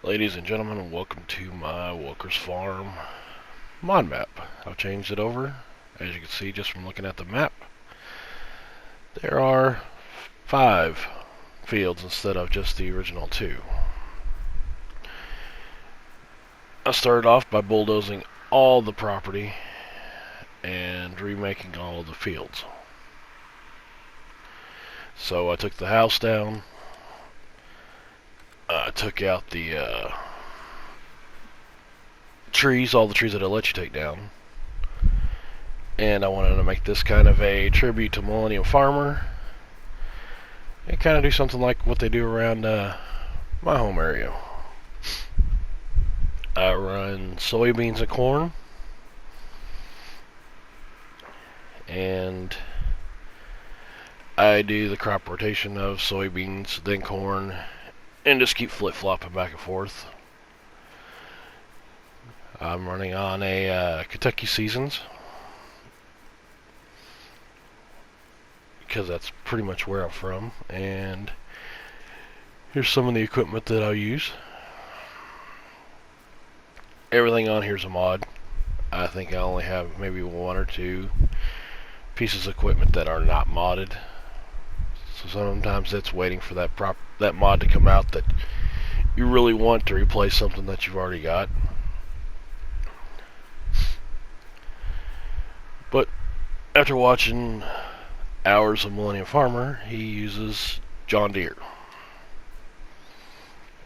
Ladies and gentlemen, welcome to my Walker's Farm mod map. I've changed it over. As you can see just from looking at the map, there are 5 fields instead of just the original 2. I started off by bulldozing all the property and remaking all of the fields. So I took the house down, I took out the trees, all the trees that I let you take down, and I wanted to make this kind of a tribute to Millennium Farmer and kind of do something like what they do around my home area. I run soybeans and corn, and I do the crop rotation of soybeans, then corn, and just keep flip-flopping back and forth. I'm running on a Kentucky Seasons because that's pretty much where I'm from, and here's some of the equipment that I'll use. Everything on here is a mod. I think I only have maybe 1 or 2 pieces of equipment that are not modded. So sometimes it's waiting for that mod to come out that you really want to replace something that you've already got. But after watching hours of Millennium Farmer, he uses John Deere.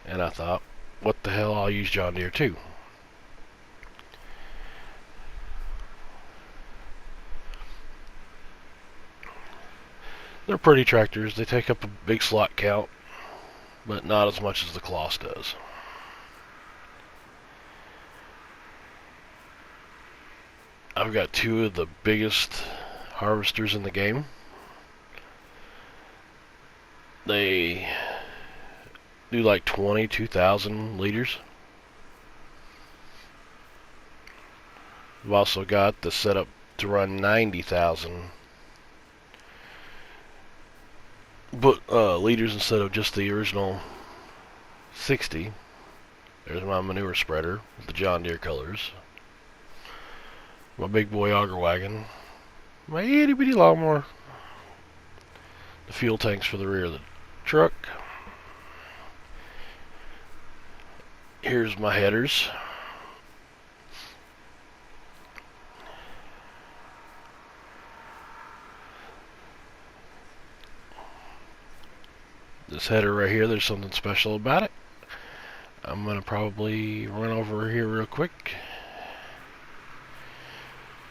And I thought, what the hell, I'll use John Deere too. They're pretty tractors. They take up a big slot count, but not as much as the Kloss does. I've got 2 of the biggest harvesters in the game. They do like 22,000 liters. I've also got the setup to run 90,000 liters instead of just the original 60. There's my manure spreader with the John Deere colors. My big boy auger wagon. My itty bitty lawnmower. The fuel tanks for the rear of the truck. Here's my headers. This header right here, there's something special about it. I'm going to probably run over here real quick,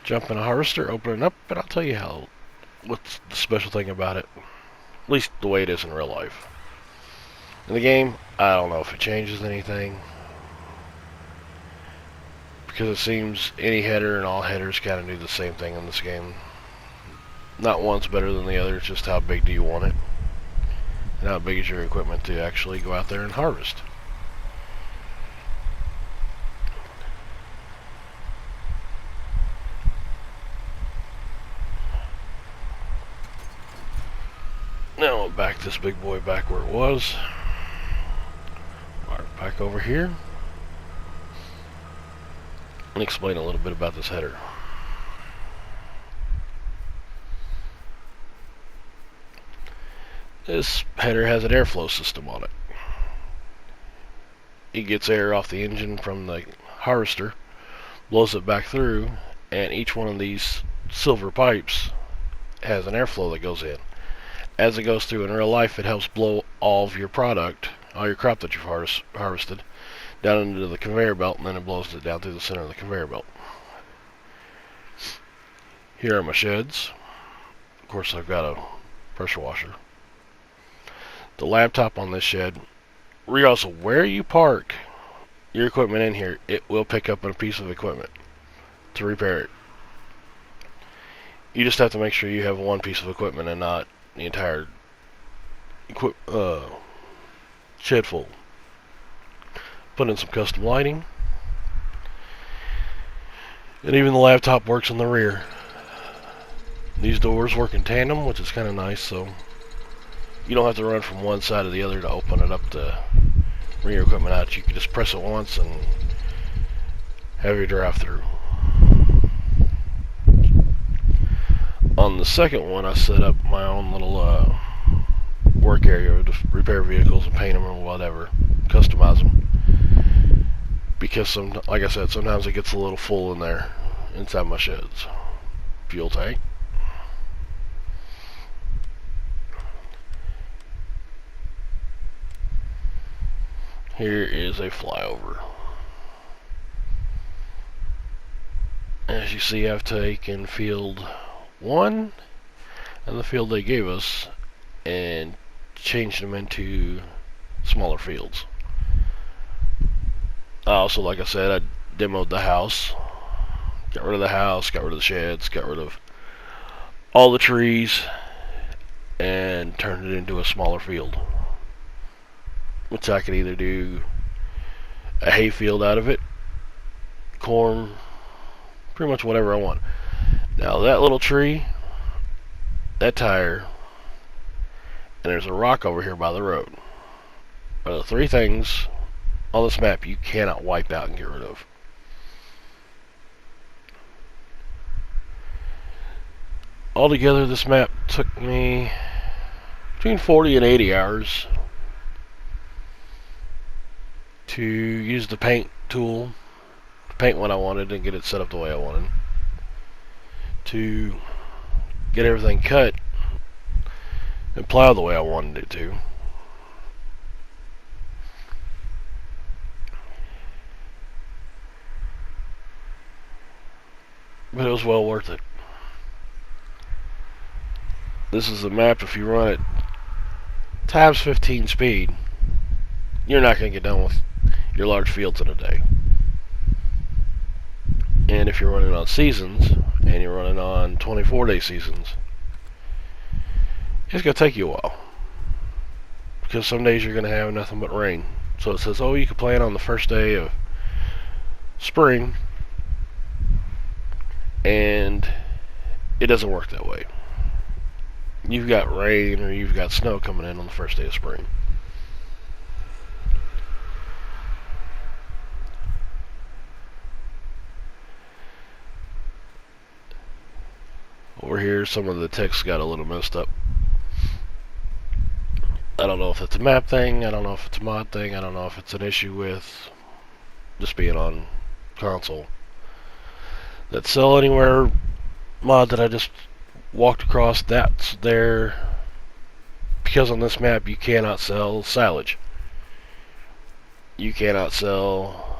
jump in a harvester, open it up, and I'll tell you what's the special thing about it. At least the way it is in real life. In the game, I don't know if it changes anything, because it seems any header and all headers kind of do the same thing in this game. Not one's better than the other, it's just how big do you want it. And how big is your equipment to actually go out there and harvest. Now I'll back this big boy back where it was. Mark back over here. And explain a little bit about this header. This header has an airflow system on it. It gets air off the engine from the harvester, blows it back through, and each one of these silver pipes has an airflow that goes in. As it goes through in real life, it helps blow all of your product, all your crop that you've harvested, down into the conveyor belt, and then it blows it down through the center of the conveyor belt. Here are my sheds. Of course, I've got a pressure washer. The laptop on this shed, regardless of where you park your equipment in here, it will pick up a piece of equipment to repair it. You just have to make sure you have one piece of equipment and not the entire shed full. Put in some custom lighting, and even the laptop works on the rear. These doors work in tandem, which is kind of nice, so you don't have to run from one side to the other to open it up to bring your equipment out, you can just press it once and have your drive through. On the second one, I set up my own little work area to repair vehicles and paint them or whatever, customize them. Because like I said, sometimes it gets a little full in there inside my sheds. Fuel tank. Here is a flyover. As you see, I've taken field 1 and the field they gave us and changed them into smaller fields. Also, like I said, I demoed the house. Got rid of the house, got rid of the sheds, got rid of all the trees, and turned it into a smaller field. Which I could either do a hay field out of it, corn, pretty much whatever I want. Now that little tree, that tire, and there's a rock over here by the road are the 3 things on this map you cannot wipe out and get rid of. Altogether, this map took me between 40 and 80 hours to use the paint tool to paint what I wanted and get it set up the way I wanted, to get everything cut and plow the way I wanted it to. But it was well worth it. This is the map. If you run it times 15 speed, you're not going to get done with your large fields in a day. And if you're running on seasons, and you're running on 24-day seasons, it's going to take you a while. Because some days you're going to have nothing but rain. So it says, oh, you can plant on the first day of spring, and it doesn't work that way. You've got rain or you've got snow coming in on the first day of spring. Over here, some of the text got a little messed up. I don't know if it's a map thing, I don't know if it's a mod thing, I don't know if it's an issue with just being on console. That Sell Anywhere mod that I just walked across, that's there because on this map you cannot sell silage. You cannot sell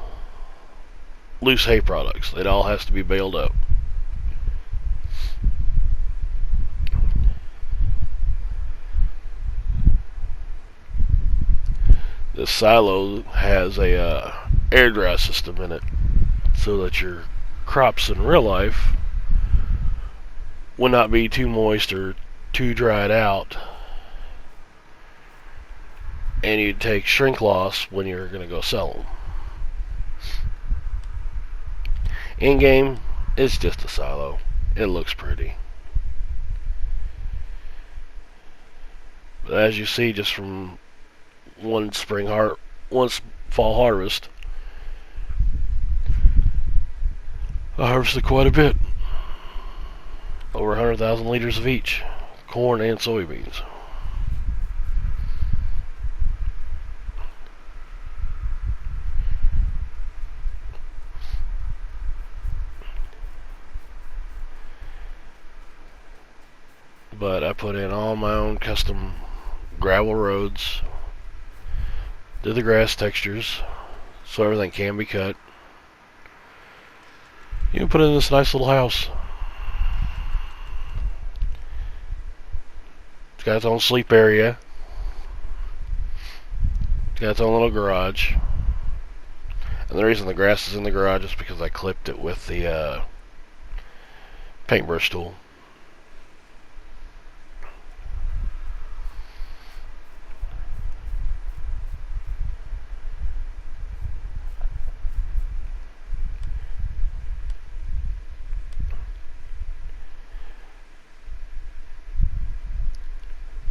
loose hay products. It all has to be baled up. This silo has a air dry system in it so that your crops in real life will not be too moist or too dried out, and you take shrink loss when you're going to go sell them. In game, it's just a silo. It looks pretty, but as you see, just from one fall harvest, I harvested quite a bit. Over 100,000 liters of each, corn and soybeans. But I put in all my own custom gravel roads, did the grass textures so everything can be cut. You can put in this nice little house. It's got its own sleep area. It's got its own little garage. And the reason the grass is in the garage is because I clipped it with the paintbrush tool.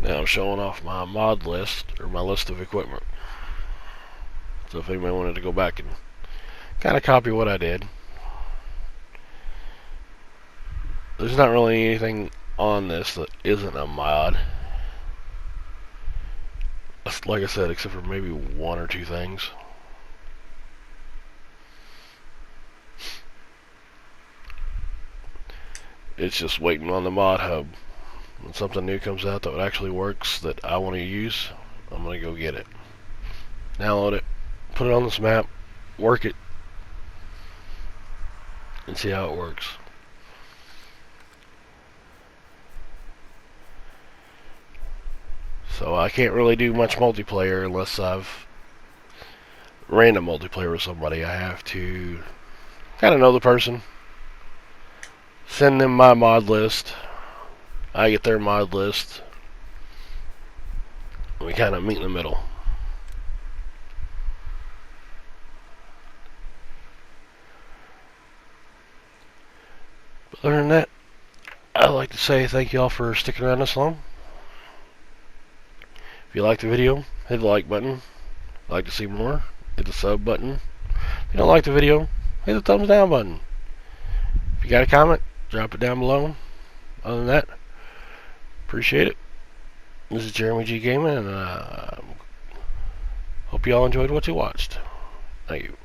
Now I'm showing off my mod list, or my list of equipment. So if anybody wanted to go back and kind of copy what I did, there's not really anything on this that isn't a mod. Like I said, except for maybe one or two things. It's just waiting on the mod hub. When something new comes out that actually works, that I want to use, I'm going to go get it. Download it, put it on this map, work it, and see how it works. So I can't really do much multiplayer unless I've random multiplayer with somebody. I have to kind of know the person, send them my mod list, I get their mod list, and we kind of meet in the middle. But other than that, I'd like to say thank you all for sticking around this long. If you like the video, hit the like button. If you'd like to see more, hit the sub button. If you don't like the video, hit the thumbs down button. If you got a comment, drop it down below. Other than that, appreciate it. This is Jeremyggaming, and hope you all enjoyed what you watched. Thank you.